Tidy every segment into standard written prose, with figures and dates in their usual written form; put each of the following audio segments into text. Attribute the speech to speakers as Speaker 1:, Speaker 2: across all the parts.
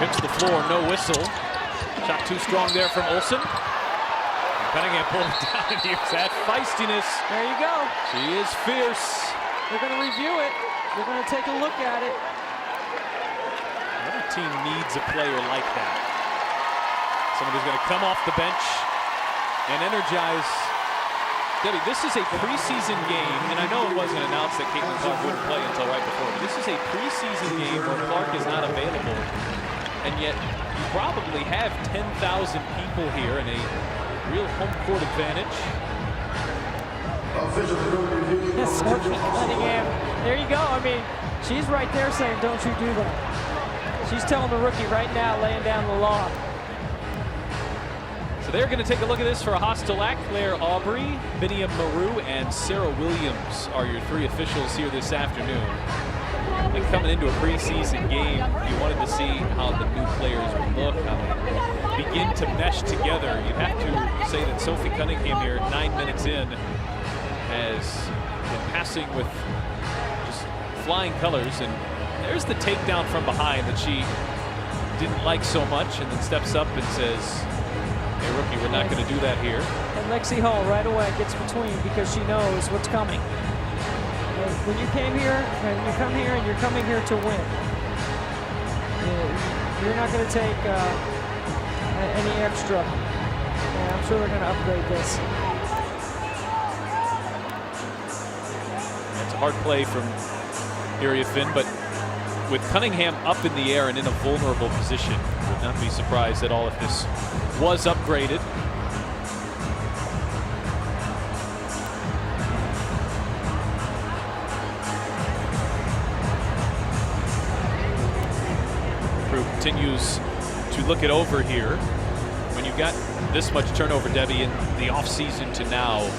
Speaker 1: hits the floor, no whistle. Shot too strong there from Olsen. Cunningham pulled it down, and here's that feistiness.
Speaker 2: There you go.
Speaker 1: She is fierce.
Speaker 2: They're going to review it. They're going to take a look at it.
Speaker 1: Every team needs a player like that. Someone who's going to come off the bench and energize. Debbie, this is a preseason game, and I know it wasn't announced that Caitlin Clark wouldn't play until right before, but this is a preseason game where Clark is not available, and yet you probably have 10,000 people here and a real home court advantage.
Speaker 2: Sophie Cunningham. There you go. I mean, she's right there saying, don't you do that. She's telling the rookie right now, laying down the law.
Speaker 1: So they're going to take a look at this for a hostile act. Claire Aubrey, Miriam Maru, and Sarah Williams are your three officials here this afternoon. And coming into a preseason game, you wanted to see how the new players would look, how they begin to mesh together. You'd have to say that Sophie Cunningham here, 9 minutes in, has been passing with just flying colors. And there's the takedown from behind that she didn't like so much, and then steps up and says, hey, rookie, we're not going to do that here.
Speaker 2: And Lexi Hall right away gets between because she knows what's coming. And when you came here, and you come here, and you're coming here to win, you're not going to take any extra. And I'm sure they're going to upgrade this.
Speaker 1: That's a hard play from Area Finn, but with Cunningham up in the air and in a vulnerable position, would not be surprised at all if this was upgraded. Crew continues to look it over here. When you've got this much turnover, Debbie, in the offseason to now,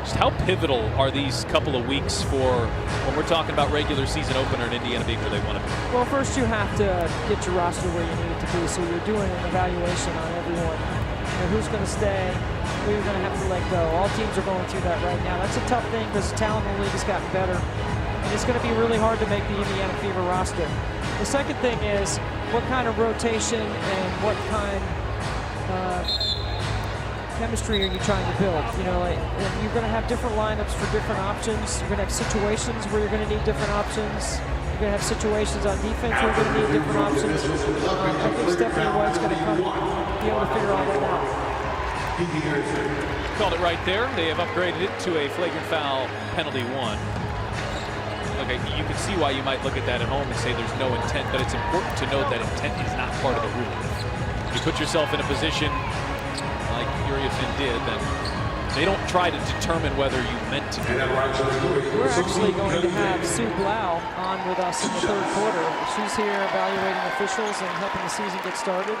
Speaker 1: just how pivotal are these couple of weeks for when we're talking about regular season opener in Indiana being where they want to be?
Speaker 2: Well, first you have to get your roster where you need it to be, so you're doing an evaluation on everyone. You know, who's going to stay, who you're going to have to let go. All teams are going through that right now. That's a tough thing because talent in the league has gotten better, and it's going to be really hard to make the Indiana Fever roster. The second thing is what kind of rotation and what kind of chemistry are you trying to build? You know, like, you're going to have different lineups for different options. You're going to have situations where you're going to need different options. You're going to have situations on defense where you're going to need different options. I think Stephanie White's going to come be able to figure all that out.
Speaker 1: Called it right there. They have upgraded it to a flagrant foul penalty 1. Okay, you can see why you might look at that at home and say there's no intent, but it's important to note that intent is not part of the rule. You put yourself in a position like Uriah Finn did, then they don't try to determine whether you meant to do it.
Speaker 2: We're actually going to have Sue Blau on with us in the third quarter. She's here evaluating officials and helping the season get started.